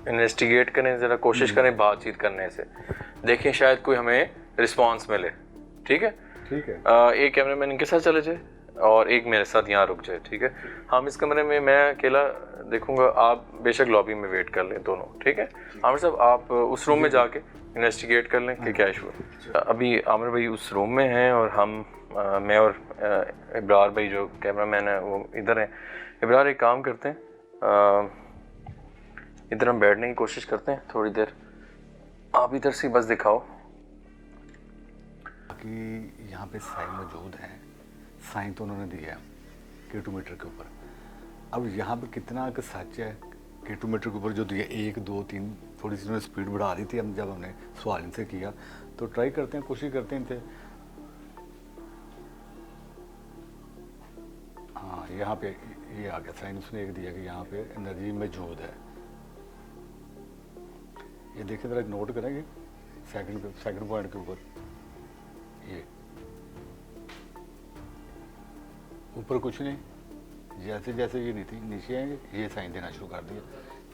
इन्वेस्टिगेट करें, ज़रा कोशिश करें बातचीत करने से, देखें शायद कोई हमें रिस्पांस मिले। ठीक है। एक कैमरामैन इनके साथ चले जाए और एक मेरे साथ यहाँ रुक जाए। ठीक है, हम इस कमरे में मैं अकेला देखूंगा, आप बेशक लॉबी में वेट कर लें दोनों। ठीक है आमिर साहब, आप उस रूम में जाके इन्वेस्टिगेट कर लें कि क्या इशू है। अभी आमिर भाई उस रूम में हैं और हम मैं और इब्रार भाई जो कैमरामैन है वो इधर हैं। इब्रार एक काम करते हैं, इधर हम बैठने की कोशिश करते हैं थोड़ी देर, आप इधर से बस दिखाओ कि यहाँ पे साइन मौजूद हैं। साइन तो उन्होंने दिया है किलोमीटर के ऊपर। अब यहाँ पे कितना का सच है किलोमीटर के ऊपर जो दिया, 1, 2, 3, थोड़ी सी उन्होंने स्पीड बढ़ा दी थी। हम जब हमने सवाल इनसे किया तो ट्राई करते हैं, कोशिश करते हैं इनसे। हाँ यहाँ पे ये आ गया साइन, उसने एक दिया कि यहाँ पे एनर्जी मौजूद है। ये देखिए ज़रा नोट करेंगे सेकंड पॉइंट के ऊपर, ये ऊपर कुछ नहीं, जैसे जैसे ये नहीं थी नीचे आएंगे ये साइन देना शुरू कर दिया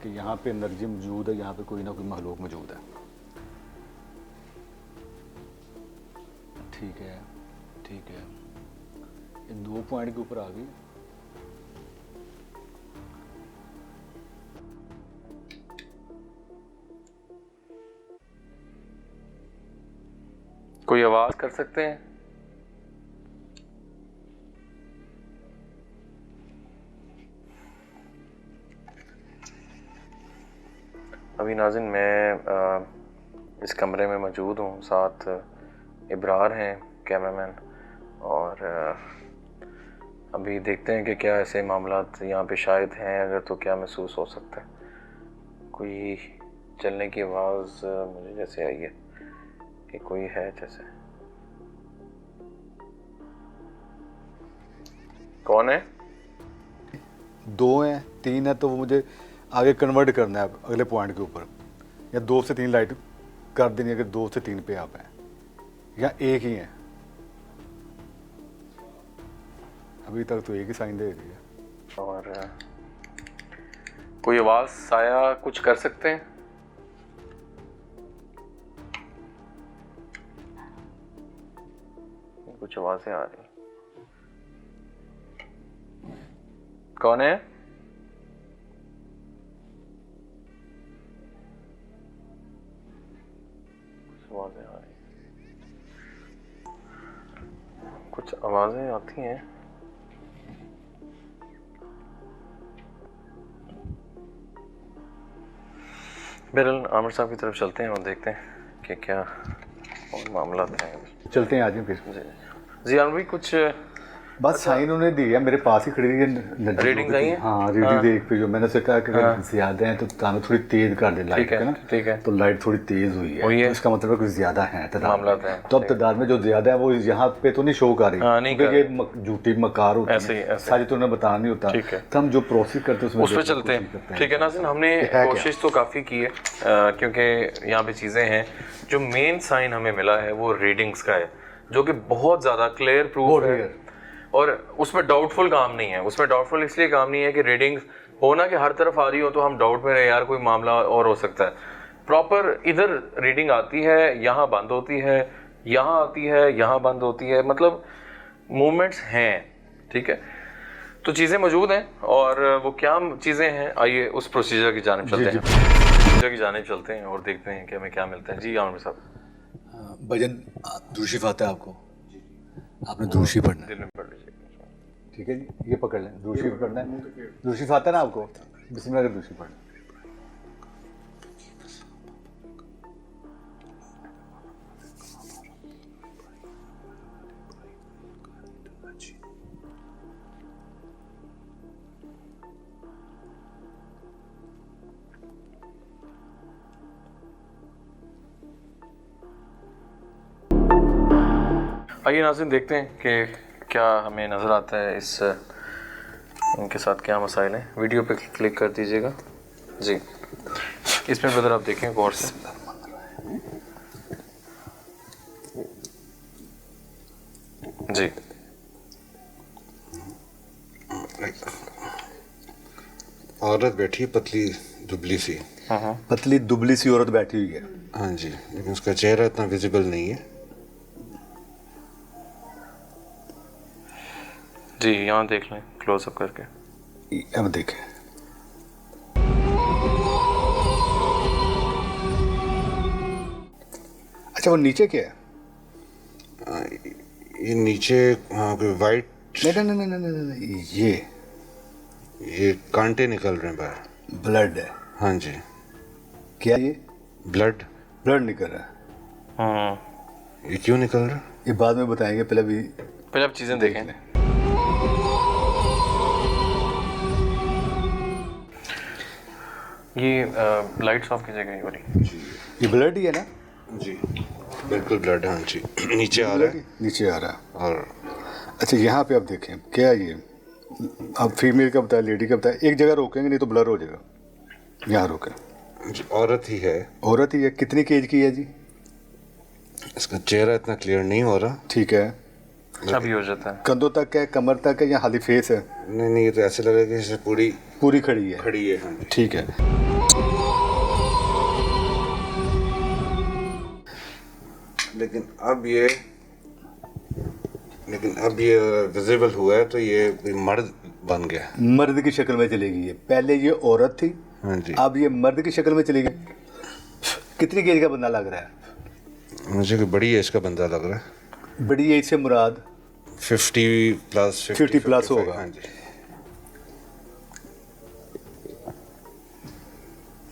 कि यहाँ पे एनर्जी मौजूद है, यहाँ पे कोई ना कोई महलूक मौजूद है। ठीक है ये 2 पॉइंट के ऊपर आ गई। कोई आवाज कर सकते हैं? अभी नाज़रीन मैं इस कमरे में मौजूद हूँ, साथ इब्रार हैं कैमरामैन, और अभी देखते हैं कि क्या ऐसे मामलात यहाँ पे शायद हैं, अगर तो क्या महसूस हो सकता है। कोई चलने की आवाज़ मुझे जैसे आई है कि कोई है जैसे। कौन है? 2 हैं 3 है, तो वो मुझे आगे कन्वर्ट करना है अगले पॉइंट के ऊपर, या 2 से 3 लाइट कर देनी है कि 2 से 3 पे आप हैं, या एक ही है। अभी तक तो एक ही साइन दे रही है। और कोई आवाज़ साया कुछ कर सकते हैं? कुछ आवाज़ें आ रही। कौन है? कुछ आवाज़ें आ रही, कुछ आवाज़ें आती हैं। बहरहाल आमिर साहब की तरफ चलते हैं और देखते हैं कि क्या और मामला हैं। चलते हैं आज फिर। जी अनुभवी कुछ बस साइन उन्होंने दी है, मेरे पास ही खड़ी हुई है। रीडिंग आई है? हाँ रीडिंग देख पे जो मैंने उसे कहा कि अगर ज्यादा है तो ताना थोड़ी तेज कर दे लाइट है ना। ठीक है। तो लाइट थोड़ी तेज हुई है, तो इसका मतलब है कुछ ज्यादा है मामला है। तो अब तादाद में जो ज्यादा है वो यहाँ पे तो नहीं शो कर रही, क्योंकि ये झूठी मकार होती है, सारी तो उन्हें बताना नहीं होता। तो हम जो प्रोसेस करते हैं उस पर चलते हैं। ठीक है नाज़रीन, हमने कोशिश तो काफ़ी की है क्योंकि यहाँ पे चीज़ें हैं। जो मेन साइन हमें मिला है वो रीडिंग्स का है, जो कि बहुत ज़्यादा क्लियर प्रूफ है और उसमें डाउटफुल काम नहीं है। उसमें डाउटफुल इसलिए काम नहीं है कि रीडिंग्स होना कि हर तरफ आ रही हो तो हम डाउट में रहे यार कोई मामला और हो सकता है। प्रॉपर इधर रीडिंग आती है, यहाँ बंद होती है, यहाँ आती है, यहाँ बंद होती है, मतलब मूवमेंट्स हैं। ठीक है, तो चीज़ें मौजूद हैं और वो क्या चीज़ें हैं, आइए उस प्रोसीजर की जानिब चलते हैं। प्रोसीजर की जानिब चलते हैं और देखते हैं कि हमें क्या मिलता है। जी आमिर साहब, भजन दूरशीफ आता है आपको? आपने दूरशीफ पढ़ना है, दिल में पढ़ लीजिए। ठीक है जी, ये पकड़ लें। दूरशीफ पढ़ना है, दूरशीफ आता है ना आपको? बिस्मिल्लाह का दूरशीफ पढ़ना। आइए नाज़रीन देखते हैं कि क्या हमें नज़र आता है इनके साथ क्या मसाइल हैं। वीडियो पे क्लिक कर दीजिएगा जी। इसमें ब्रदर आप देखें गौर से। जी औरत बैठी पतली दुबली सी। पतली दुबली सी औरत बैठी हुई है। हाँ जी, लेकिन उसका चेहरा इतना विजिबल नहीं है। जी यहाँ देख लें क्लोजअप करके। अब देखें, अच्छा वो नीचे क्या है? ये नीचे कोई वाइट, नहीं, ये कांटे निकल रहे हैं बाहर। ब्लड है। हाँ जी। क्या ये? ब्लड निकल रहा है। ये क्यों निकल रहा है? ये बाद में बताएंगे, पहले आप चीज़ें देखें। ये लाइट्स ऑफ कीजिएगा ये वाली। ये ब्लड ही है ना? जी बिल्कुल ब्लड। हाँ जी, नीचे आ रहा है। नीचे आ रहा है। और अच्छा यहाँ पे आप देखें क्या ये, आप फीमेल का बताया, लेडी का बताया, एक जगह रोकेंगे नहीं तो ब्लर हो जाएगा। यहाँ रोकें जी, औरत ही है। औरत ही है। कितनी केज की है जी? इसका चेहरा इतना क्लियर नहीं हो रहा। ठीक है, अभी हो जाता है। कंधों तक है, कमर तक है या खाली फेस है? नहीं, ये तो ऐसे लग रहा है कि जैसे पूरी खड़ी है। हाँ जी। ठीक है, लेकिन अब ये विजिबल हुआ है तो ये कोई मर्द बन गया। मर्द की शक्ल में चलेगी ये। पहले ये औरत थी, हाँ जी। अब ये मर्द की शक्ल में चली गई। कितनी एज का बंदा लग रहा है? मुझे कोई बड़ी एज का बंदा लग रहा है। बड़ी एज से मुराद 50 प्लस होगा। हाँ जी।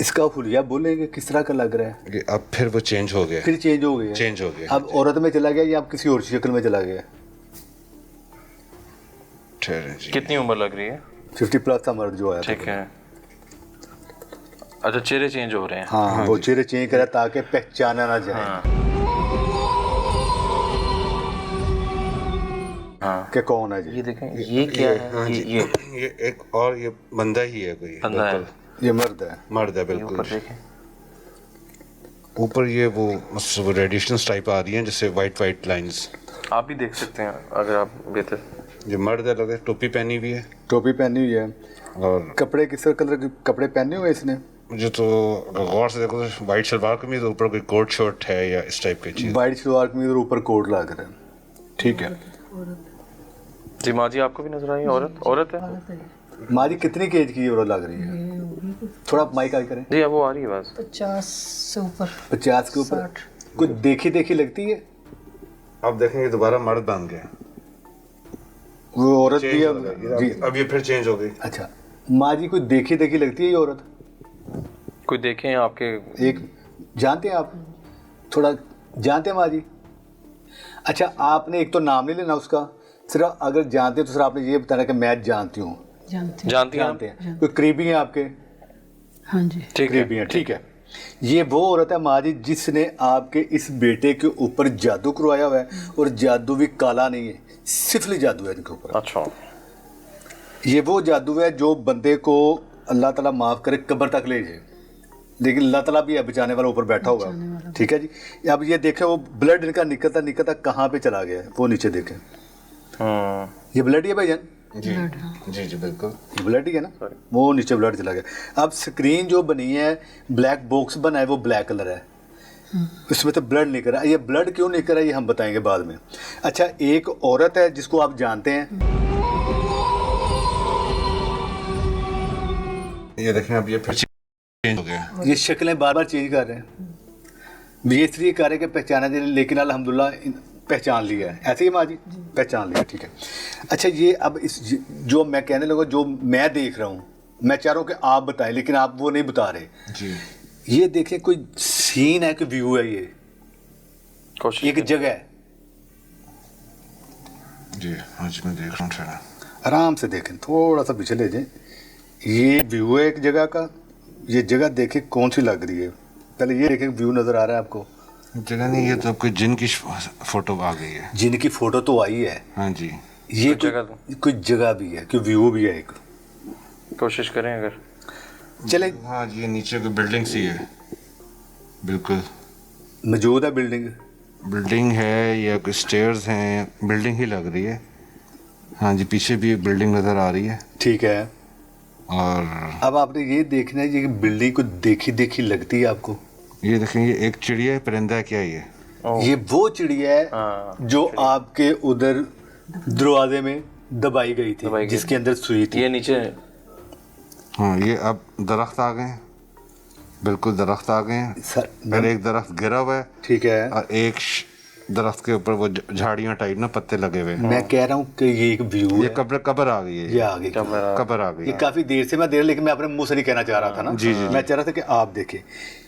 इसका हुलिया बोलेंगे किस तरह का लग रहा है? कि अब फिर वो चेंज हो गया। फिर चेंज हो गया। अब औरत में चला गया या अब किसी और शक्ल में चला गया? ठहरे जी। कितनी उम्र लग रही है? 50 प्लस का मर्द जो आया। ठीक है। अच्छा चेहरे चेंज हो रहे हैं। हाँ, वो चेहरे चेंज करा ताकि पहचाना ना जाए। हाँ। क्या कौन है जी? ये देखें, ये क्या है? हाँ जी। ये एक और ये बंदा ही है कोई। बंदा है। ये मर्द है। मर्द है बिल्कुल। ऊपर देखें, ऊपर ये वो रेडिएशंस टाइप आ रही हैं जैसे वाइट लाइंस। आप भी देख सकते हैं अगर आप बेहतर। ये मर्द है, लग रहा है टोपी पहनी हुई है। टोपी पहनी हुई है। और कपड़े किस कलर के कपड़े पहने हुए इसने? मुझे तो गौर से देखो तो वाइट सलवार कमीज, ऊपर कोई कोट शर्ट है या इस टाइप की चीज। वाइट सलवार कमीज और ऊपर कोट लग रहा है। ठीक है जी। माँ जी आपको भी नजर आई औरत है? मारी कितनी केज की औरत लग रही है? थोड़ा माइक आगे करें जी। अब वो आ रही है बस 50 से ऊपर। 50 के ऊपर। कुछ देखी लगती है। अब देखेंगे दोबारा मर्द बन गया। वो औरत भी अब ये फिर चेंज हो गई। अच्छा माँ जी, कोई देखी लगती है ये औरत? कोई देखें आपके? एक जानते हैं आप, थोड़ा जानते हैं माँ जी? अच्छा, आपने एक तो नाम नहीं लेना उसका, सिर्फ अगर जानते हैं तो सिर्फ आपने ये बताना कि मैं जानती हूँ। जानते हैं। जानते हैं कोई करीबी हैं आपके? हाँ जी। करीबी हैं, ठीक है। ये वो औरत है माँ जी जिसने आपके इस बेटे के ऊपर जादू करवाया हुआ है, और जादू भी काला नहीं है, सिफली जादू है इनके ऊपर। अच्छा, ये वो जादू है जो बंदे को अल्लाह ताला माफ़ करे कब्र तक ले जाए, लेकिन अल्लाह ताला भी है बचाने वाला ऊपर बैठा हुआ है। ठीक है जी। अब ये देखें वो ब्लड इनका निकलता कहाँ पे चला गया है, वो नीचे देखें। ये ब्लड ही है भाईजान? जी जी जी बिल्कुल, ये ब्लड ही है ना, वो नीचे ब्लड चला गया। अब स्क्रीन जो बनी है, ब्लैक बॉक्स बना है, वो ब्लैक कलर है, इसमें तो ब्लड नहीं कर रहा। ये ब्लड क्यों नहीं कर रहा ये हम बताएंगे बाद में। अच्छा, एक औरत है जिसको आप जानते हैं, ये देखें अब ये फिर चेंज हो गया। ये शक्लें बार बार चेंज कर रहे हैं। ये इसलिए कर रहे हैं कि पहचाना जाए, लेकिन अल्हम्दुलिल्लाह पहचान लिया है। ऐसे ही माँ जी पहचान लिया, ठीक है। अच्छा, ये अब इस जो मैं कहने लगा, जो मैं देख रहा हूँ, मैं चाह रहा हूँ कि आप बताएं, लेकिन आप वो नहीं बता रहे जी। ये देखिए कोई सीन है कि व्यू है, ये एक जगह है जी। हाँ जी मैं देख रहा हूँ थोड़ा। आराम से देखें, थोड़ा सा पीछे ले जाएं। ये व्यू है एक जगह का, ये जगह देखें कौन सी लग रही है। पहले ये देखें व्यू नज़र आ रहा है आपको? जगह नहीं, ये तो कोई जिन की फोटो आ गई है। जिन की फोटो तो आई है। हाँ जी। ये कोई जगह भी है, कोई व्यू भी है एक। कोशिश करें अगर चले। हाँ जी, ये नीचे कोई बिल्डिंग सी है, बिल्कुल मौजूद है बिल्डिंग। बिल्डिंग है या कोई स्टेयर्स हैं, बिल्डिंग ही लग रही है। हाँ जी, पीछे भी एक बिल्डिंग नज़र आ रही है। ठीक है। और अब आपने ये देखना है, ये बिल्डिंग को देखी देखी लगती है आपको? ये देखें, ये एक चिड़िया है, परिंदा है क्या ये वो चिड़िया है जो आपके उधर दरवाजे में दबाई गई थी, जिसके अंदर सुई थी। ये नीचे। हाँ, ये अब दरख्त आ गए हैं, बिल्कुल दरख्त आ गए हैं। पहले एक दरख्त गिरा हुआ है, ठीक है, और एक दरख्त के ऊपर वो झाड़ियाँ टाइप ना पत्ते लगे हुए हैं। मैं कह रहा हूँ कि ये एक व्यू है। ये कब्र आ गई है, ये आ गई कब्र आ गई ये है। काफी देर से मैं लेकिन मैं अपने मुंह से नहीं कहना चाह रहा था ना। जी, जी, मैं चाह रहा था कि आप देखें,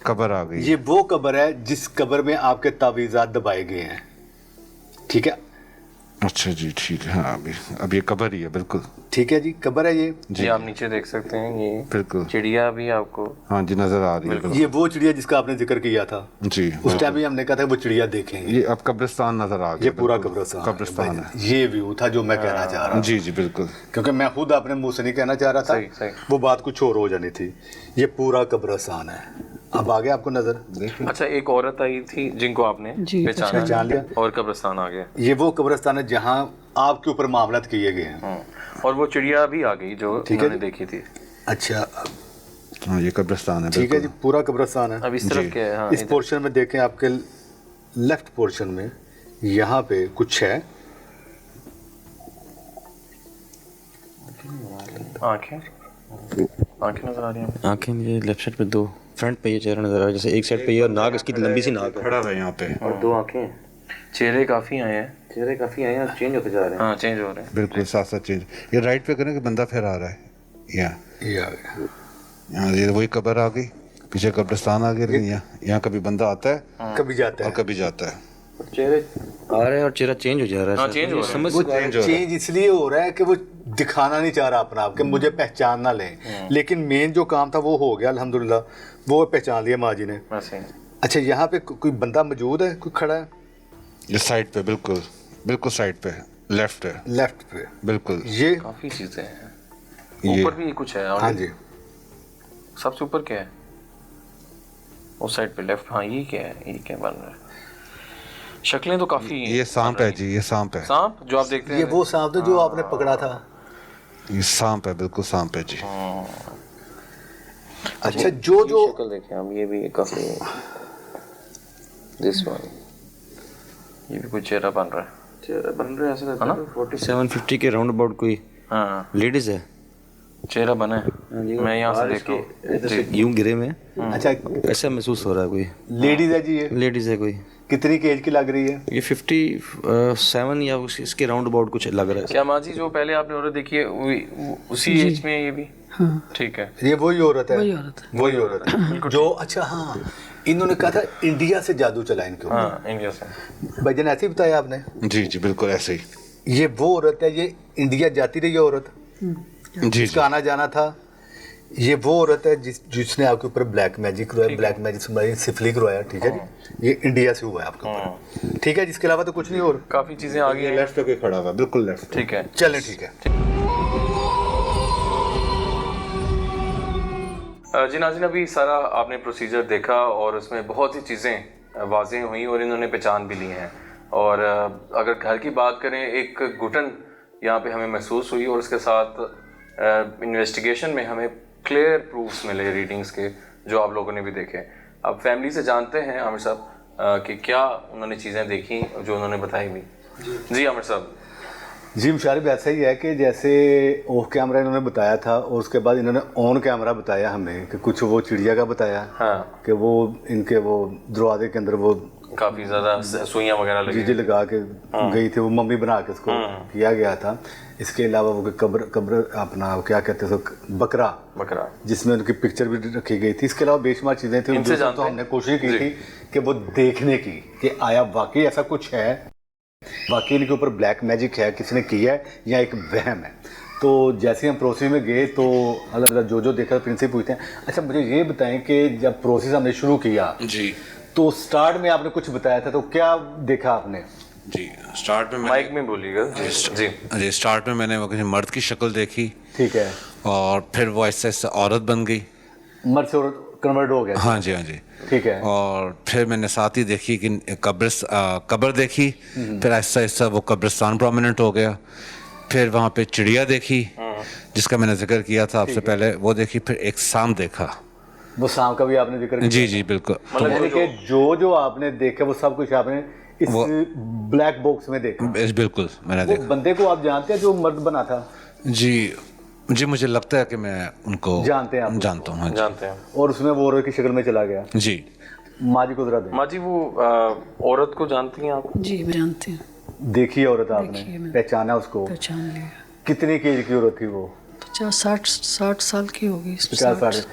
कब्र आ गई। ये वो कब्र है जिस कब्र में आपके तावीज़ात दबाए गए हैं। ठीक है, अच्छा जी, ठीक है। हाँ, अब ये कब्र ही है, बिल्कुल ठीक है जी, कब्र है ये जी। आप नीचे देख सकते हैं, ये बिल्कुल चिड़िया भी आपको हाँ जी नजर आ रही है। ये वो चिड़िया जिसका आपने जिक्र किया था जी, उस टाइम भी हमने कहा था वो चिड़िया देखेंगे। ये अब कब्रिस्तान नजर आ गया। ये पूरा कब्रिस्तान है। ये व्यू था जो मैं कहना चाह रहा था। जी जी बिल्कुल, क्योंकि मैं खुद अपने मुंह से नहीं कहना चाह रहा था, सही। वो बात कुछ और हो जानी थी। ये पूरा कब्रिस्तान है। अब आगे आपको नजर। अच्छा, एक औरत आई थी जिनको आपने पहचान लिया, और कब्रिस्तान आ गया। ये वो कब्रिस्तान है जहाँ आपके ऊपर मामलात किए गए हैं। और वो चिड़िया भी आ गई जो उन्होंने देखी थी। अच्छा, हाँ ये कब्रिस्तान है, ठीक है जी, पूरा कब्रिस्तान है। अब इस तरफ क्या है? हाँ, इस पोर्शन में देखें, आपके लेफ्ट पोर्शन में यहाँ पे कुछ है। आंखें नजर आ रही हैं। आंखें ये लेफ्ट साइड पे दो, फ्रंट पे ये चेहरा नजर आ रहा है, जैसे एक साइड पे ये और नाक इसकी लंबी सी नाक है। खड़ा है यहाँ पे, और दो आंखें, चेहरे काफी आए हैं, चेंज होते जा रहे हैं। हाँ चेंज हो रहे हैं। बिल्कुल साथ साथ चेंज। ये राइट पे करें कि बंदा फिर आ रहा है। ये आ गया। यहाँ ये वही कब्र आ गई, पीछे कब्रिस्तान आ गया, लेकिन यहाँ कभी बंदा आता है कभी जाता और है। कभी जाता है। चेहरे आ रहे हैं और चेहरा चेंज हो जा रहा है। हाँ, चेंज हो रहा है। समझ वो चेंज हो रहा है। चेंज इसलिए हो रहा है कि वो दिखाना नहीं चाह रहा अपना आप कि मुझे पहचान ना लें, लेकिन मेन जो काम था वो हो गया अल्हम्दुलिल्लाह, वो पहचान लिया माँ जी ने। वैसे ही। अच्छा, यहाँ पे कोई बंदा मौजूद है, कोई खड़ा है? ये साइड पे, बिल्कुल बिल्कुल साइड पे, लेफ्ट है, लेफ्ट पे बिल्कुल। ये काफी चीजें हैं। ये ऊपर भी कुछ है। और हाँ जी, सबसे ऊपर क्या है? उस साइड पे लेफ्ट। हाँ, ये क्या है? ये क्या बन रहा है? शक्लें तो काफी। ये सांप है जी, ये सांप है। सांप जो आप देखते हैं। ये वो सांप था जो आपने पकड़ा था। ये सांप है, बिल्कुल सांप है जी। अच्छा, जो शक्ल देखें आप, ये भी काफी। दिस वन, ये भी कुछ चेहरा बन रहा है। चेहरा बन रहा है ऐसा लगता है 47-50 के राउंड अबाउट कोई हाँ, लेडीज है। चेहरा बना है। मैं यहाँ से देख रहा हूँ। यूं गिरे में अच्छा, ऐसा महसूस हो रहा है कोई लेडीज है जी ये? लेडीज है कोई। कितनी एज की लग रही है? ये 57 या इसके राउंड अबाउट कुछ लग रहा है। क्या माँ जी जो पहले आपने औरत देखी है उसी एज में ये भी? हाँ, ठीक है। ये वही औरत है? वही औरत है। वही औरत है जो, अच्छा हाँ, इन्होंने कहा था इंडिया से जादू चला इनके ऊपर। हाँ, इंडिया से। भाईजान ऐसे ही बताया आपने? जी जी बिल्कुल ऐसे ही। ये वो औरत है, ये इंडिया जाती रही है औरत, जी जिसका आना जाना था। ये वो औरत है जिसने आपके ऊपर ब्लैक मैजिक करवाया, ब्लैक मैजिक से सिफली करवाया, ठीक है जी। ये इंडिया से हुआ है आपके ऊपर, ठीक है, जिसके अलावा तो कुछ नहीं। और काफी चीजें आ गई हैं। लेफ्ट पे खड़ा हुआ, बिल्कुल लेफ्ट। ठीक है, चलें, ठीक है। जी नाज़रीन, अभी सारा आपने प्रोसीजर देखा और उसमें बहुत सी चीज़ें वाज़ेह हुई और इन्होंने पहचान भी ली हैं। और अगर घर की बात करें, एक घुटन यहाँ पे हमें महसूस हुई और उसके साथ इन्वेस्टिगेशन में हमें क्लियर प्रूफ्स मिले रीडिंग्स के, जो आप लोगों ने भी देखे। अब फैमिली से जानते हैं आमिर साहब कि क्या उन्होंने चीज़ें देखी जो उन्होंने बताई भी। जी आमिर साहब। जी मुशारिफ, ऐसा ही है कि जैसे ऑफ कैमरा इन्होंने बताया था और उसके बाद इन्होंने ऑन कैमरा बताया हमें कि कुछ वो चिड़िया का बताया। हाँ। कि वो इनके वो दरवाजे के अंदर वो काफ़ी ज़्यादा सुइयाँ वगैरह लगी, जी लगा के गई थी, वो मम्मी बना के उसको किया गया था। इसके अलावा वो कब्र अपना क्या कहते हैं उसको, बकरा जिसमें उनकी पिक्चर भी रखी गई थी। इसके अलावा बेशुमार चीज़ें थी, उनसे तो हमने कोशिश की थी कि वो देखने की कि आया वाकई ऐसा कुछ है, वाकई इनके ऊपर ब्लैक मैजिक है, किसी ने किया है या एक वहम है। तो जैसे हम प्रोसेस में गए तो अल्लाह जो देखा प्रिंस से पूछते हैं। अच्छा मुझे ये बताएं कि जब प्रोसेस हमने शुरू किया जी, तो स्टार्ट में आपने कुछ बताया था, तो क्या देखा आपने? जी स्टार्ट में माइक में बोलिएगा। जी स्टार्ट में मैंने वो किसी मर्द की शक्ल देखी, ठीक है, और फिर वो ऐसे ऐसे औरत बन गई, मर्द से औरत कन्वर्ट हो गया। हाँ जी हाँ जी, ठीक है। और फिर मैंने साथ ही देखी कि कब्र देखी, फिर ऐसा ऐसा वो कब्रिस्तान प्रोमिनेंट हो गया। फिर वहाँ पे चिड़िया देखी जिसका मैंने जिक्र किया था आपसे पहले, वो देखी। फिर एक सांप देखा, वो सांप का भी आपने जिक्र किया? जी जी बिल्कुल। मतलब यानी कि जो आपने देखा वो सब कुछ आपने इस ब्लैक बॉक्स में देखा? बिल्कुल मैंने देखा। बंदे को आप जानते हैं जो मर्द बना था? जी मुझे लगता है कि मैं उनको जानते हैं, आप जानता हूँ, जानते हैं। और उसमें वो औरत की शक्ल में चला गया। जी माँ जी को जरा दे। माँ जी वो औरत को जानती हैं आप? जी मैं जानती हूँ। देखी औरत आपने, पहचाना उसको? पहचान लिया। कितनी एज की औरत थी वो? 50-60 साल की होगी। 50-60।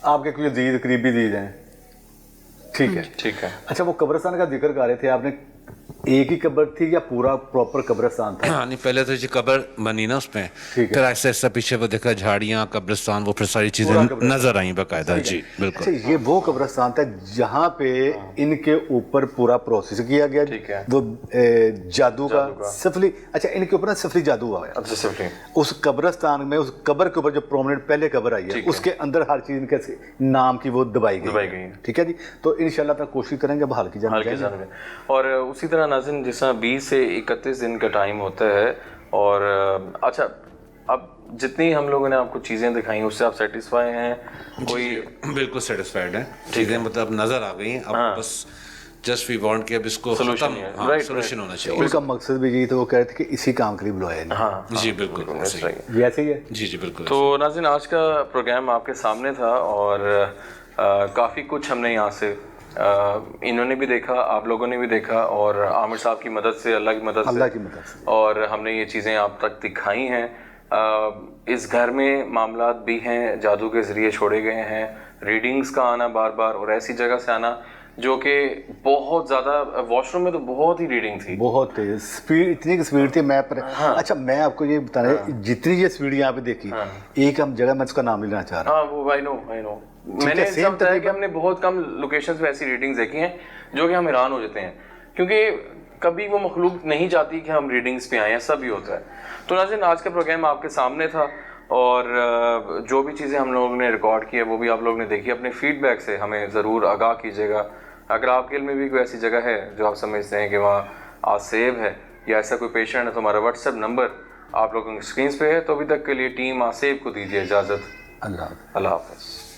आपके कोई अजीज करीबी अजीज हैं? ठीक है, ठीक है। अच्छा वो कब्रिस्तान का जिक्र कर रहे थे आपने, एक ही कब्र थी या पूरा प्रॉपर कब्रिस्तान था? हाँ नहीं, पहले तो ये कब्र बनी ना उसमें, फिर ऐसे ऐसा पीछे वो देखा झाड़ियाँ, कब्रिस्तान, वो फिर सारी चीजें नजर आई बाकायदा। जी बिल्कुल। अच्छा ये वो कब्रिस्तान था जहाँ पे इनके ऊपर पूरा प्रोसेस किया गया, ठीक है। वो जादू का सफली, अच्छा इनके ऊपर ना सफली जादू हुआ है। अच्छा सफली। उस कब्रिस्तान में, उस कब्र के ऊपर जो प्रोमिनेंट पहले कब्र आई है, उसके अंदर हर चीज इनके नाम की वो दबाई गई। ठीक है जी, तो इंशाल्लाह तक कोशिश करेंगे बहाल की जाने। और उसी तरह नाज़रीन, जिस तरह 20 से 31 दिन का टाइम होता है, और अच्छा अब जितनी हम लोगों ने आपको चीज़ें दिखाई उससे आप सेटिस्फाई हैं? कोई बिल्कुल सेटिस्फाइड है, चीज़ें मतलब नजर आ गई हैं। अब बस जस्ट वी वांट कि अब इसको सोल्यूशन होना चाहिए। उनका मकसद भी यही, तो वो कह रहे थे कि इसी काम के लिए बुलाया है। हाँ जी बिल्कुल ये ऐसे ही है। जी जी बिल्कुल। तो नाज़रीन, आज का प्रोग्राम आपके सामने था और काफ़ी कुछ हमने यहाँ से इन्होंने भी देखा, आप लोगों ने भी देखा, और आमिर साहब की मदद से, अल्लाह की मदद से, और हमने ये चीज़ें आप तक दिखाई हैं। इस घर में मामलात भी हैं, जादू के ज़रिए छोड़े गए हैं, रीडिंग्स का आना बार बार, और ऐसी जगह से आना जो कि बहुत ज़्यादा, वॉशरूम में तो बहुत ही रीडिंग थी, बहुत तेज स्पीड, इतनी की स्पीड थी मैं पर। हाँ। अच्छा मैं आपको ये बता रहा जितनी ये स्पीड यहाँ पे देखी, एक हम जगह मैं उसका नाम लेना चाह रहा हूँ। हाँ वो आई नो मैंने सब बताया कि हमने बहुत कम लोकेशंस पे ऐसी रीडिंग्स देखी हैं जो कि हम हैरान हो जाते हैं, क्योंकि कभी वो मखलूक नहीं चाहती कि हम रीडिंग्स पे आए, ऐसा भी होता है। तो नाज़रीन, आज का प्रोग्राम आपके सामने था, और जो भी चीज़ें हम लोगों ने रिकॉर्ड की है वो भी आप लोगों ने देखी। अपने फीडबैक से हमें ज़रूर आगाह कीजिएगा। अगर आपके इल्म में भी कोई ऐसी जगह है जो आप समझते हैं कि वहाँ आसेब है या ऐसा कोई पेशेंट है, तो हमारा व्हाट्सएप नंबर आप लोगों की स्क्रीन पे है। तो अभी तक के लिए टीम आसेब को दीजिए इजाज़त। अल्लाह हाफ़िज़।